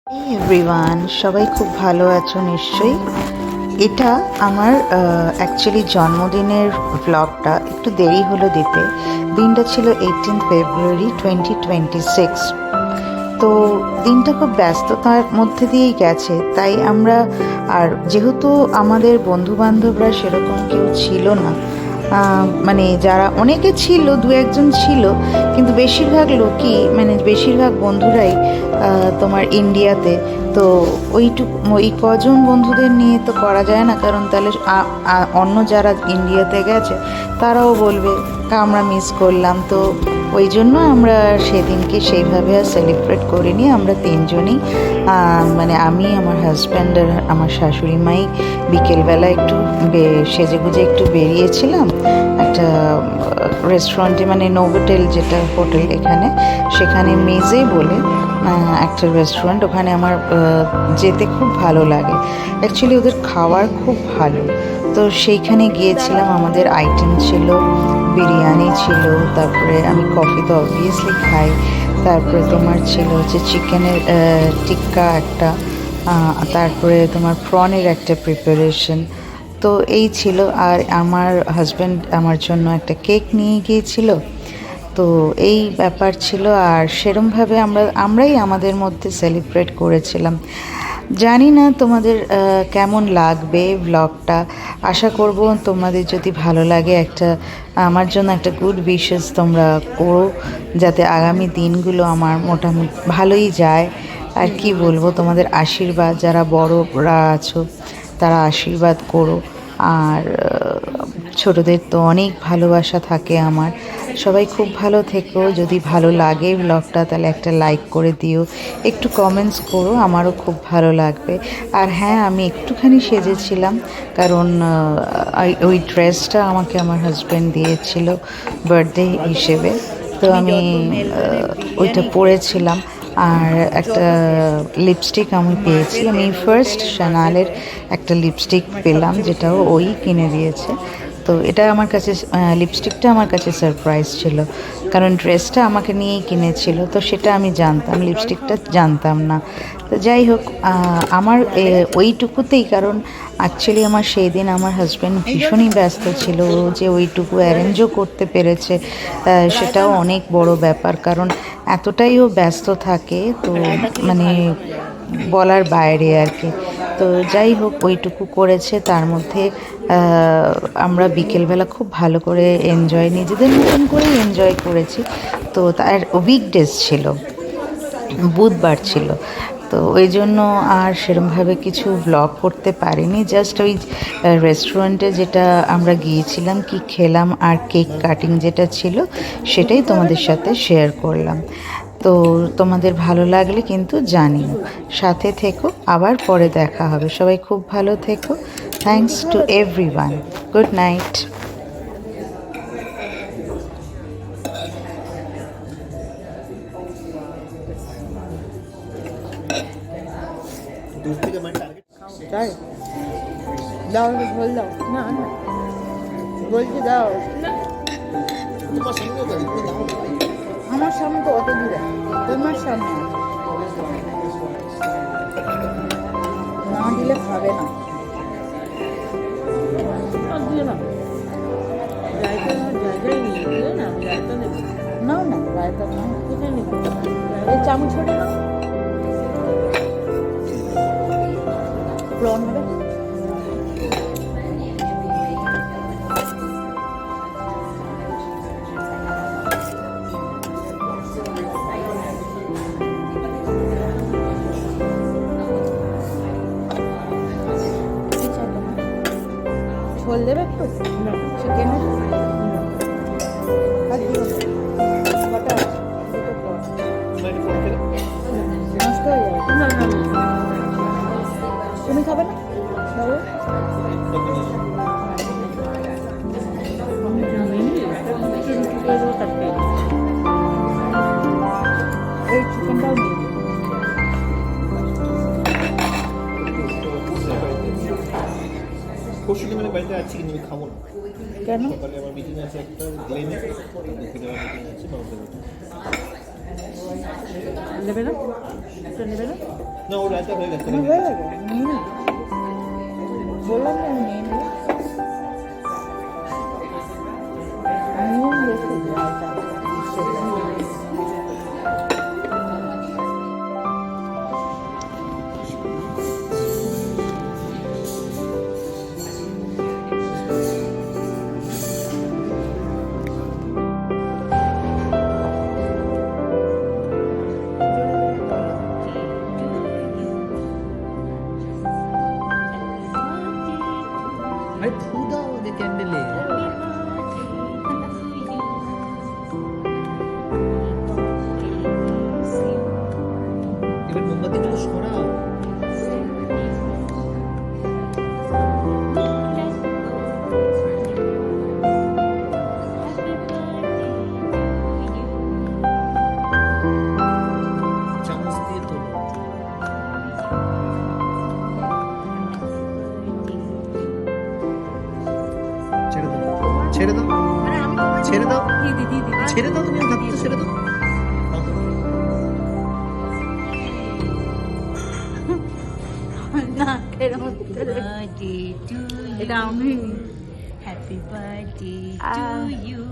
এই এভরিওয়ান, সবাই খুব ভালো আছো নিশ্চয়ই। এটা আমার অ্যাকচুয়ালি জন্মদিনের ব্লগটা একটু দেরি হলো দিতে। দিনটা ছিল 18 ফেব্রুয়ারি 2026। তো দিনটা খুব ব্যস্ততার মধ্যে দিয়েই গেছে, তাই আমরা আর যেহেতু আমাদের বন্ধুবান্ধবরা সেরকম কেউ ছিল না, মানে যারা অনেকে ছিল, দু একজন ছিল, কিন্তু বেশিরভাগ লোকই মানে বেশিরভাগ বন্ধুরাই তোমার ইন্ডিয়াতে। তো ওই কজন বন্ধুদের নিয়ে তো করা যায় না, কারণ তাহলে অন্য যারা ইন্ডিয়াতে গেছে তারাও বলবে আমরা মিস করলাম। তো ওই জন্য আমরা সেদিনকে সেইভাবে আর সেলিব্রেট করিনি। আমরা তিনজনই মানে আমি, আমার হাজব্যান্ড আর আমার শাশুড়ি মাই বিকেলবেলা একটু সেজেগুজে একটু বেরিয়েছিলাম একটা রেস্টুরেন্টে, মানে নোভোটেল যেটা হোটেল এখানে, সেখানে মেজে বলে একটা রেস্টুরেন্ট। ওখানে আমার যেতে খুব ভালো লাগে, অ্যাকচুয়ালি ওদের খাবার খুব ভালো। তো সেইখানে গিয়েছিলাম, আমাদের আইটেম ছিল বিরিয়ানি ছিল, তারপরে আমি কফি তো অবভিয়াসলি খাই, তারপরে তোমার ছিল হচ্ছে চিকেনের টিক্কা একটা, তারপরে তোমার প্রনের একটা প্রিপারেশন। তো এই ছিল। আর আমার হাজব্যান্ড আমার জন্য একটা কেক নিয়ে গিয়েছিল। তো এই ব্যাপার ছিল। আর সেরমভাবে আমরাই আমাদের মধ্যে সেলিব্রেট করেছিলাম। জানি না তোমাদের কেমন লাগবে ব্লগটা। আশা করব তোমাদের যদি ভালো লাগে, আমার জন্য একটা গুড উইশেস তোমরা করো, যাতে আগামী দিনগুলো আমার মোটামুটি ভালোই যায়। আর কি বলবো, তোমাদের আশীর্বাদ, যারা বড়রা আছো তারা আশীর্বাদ করো। আর ছোটদের তো অনেক ভালোবাসা থাকে আমার। সবাই খুব ভালো থেকো। যদি ভালো লাগে ব্লগটা তাহলে একটা লাইক করে দিও, একটু কমেন্টস করো, আমারও খুব ভালো লাগবে। আর হ্যাঁ, আমি একটুখানি সেজেছিলাম, কারণ ওই ড্রেসটা আমাকে আমার হাজব্যান্ড দিয়েছিল বার্থডে হিসেবে। তো আমি ওইটা পরেছিলাম। আর একটা লিপস্টিক আমি পেয়েছি, আমি ফার্স্ট শ্যানেলের একটা লিপস্টিক পেলাম, যেটাও ওই কিনে দিয়েছে। তো এটা আমার কাছে, লিপস্টিকটা আমার কাছে সারপ্রাইজ ছিল, কারণ ড্রেসটা আমাকে নিয়েই কিনেছিল, তো সেটা আমি জানতাম, লিপস্টিকটা জানতাম না। তো যাই হোক, আমার ওইটুকুতেই, কারণ অ্যাকচুয়ালি আমার সেই দিন আমার হাজব্যান্ড ভীষণই ব্যস্ত ছিল, যে ওইটুকু অ্যারেঞ্জও করতে পেরেছে সেটাও অনেক বড় ব্যাপার, কারণ এতটাই ও ব্যস্ত থাকে, তো মানে বলার বাইরে আর কি। তো যাই হোক, ওইটুকু করেছে। তার মধ্যে আমরা বিকেলবেলা খুব ভালো করে এনজয়, নিজেদের মতন করেই এনজয় করেছি। তো তার উইকডেজ ছিল, বুধবার ছিল, তো ওই জন্য আর সেরমভাবে কিছু ব্লগ করতে পারিনি। জাস্ট ওই রেস্টুরেন্টে যেটা আমরা গিয়েছিলাম, কি খেলাম, আর কেক কাটিং যেটা ছিল সেটাই তোমাদের সাথে শেয়ার করলাম। তো তোমাদের ভালো লাগলে কিন্তু জানিও, সাথে থেকো, আবার পরে দেখা হবে। সবাই খুব ভালো থেকো। Thanks to everyone. Good night. তাই দাও, ঝোল দাও। না না, বলছি দাও। আমার সামনে তো অত দূরে, তোমার সামনে না দিলে খাবে না। দিও না, রায়তা জায়গায় নিয়ে দিও না, রায়তা নেবে না। না রায়তা না, কোথায় নিবে? এই চামচ ছোট না, প্রন হবে। ঝোল দেবে একটু চিকেনের? আর দিও কটা আছে? দুটো পর নষ্ট হয়ে যাবে। না না, তুমি খাবে না বাবু? এই চিকেনটাও নিয়ে পরশু দিন মানে বাড়িতে আছি, কিন্তু আমি খাবো না। কেন? সকালে আমার মিটিং আছে একটা, ওখানে আমার মিটিং আছে। নেবে না? এটা নেবে না? না ও রায়তা হয়ে গেছে আমার হয়ে গেছে, নিয়ে নে। বললাম না আমি নিয়ে নেবো। নুন বেশি রায়তা। আরে ফু দাও ওদের ক্যান্ডেলে এবার মোমবাতিগুলো সরাও চামচ দিয়ে তোলো ছেড়ে দাও ছেড়ে দাও ছেড়ে দাও ছেড়ে দাও তুমি হাতটা ছেড়ে দাও না এরকম এটা আমি Happy birthday Ah. to you.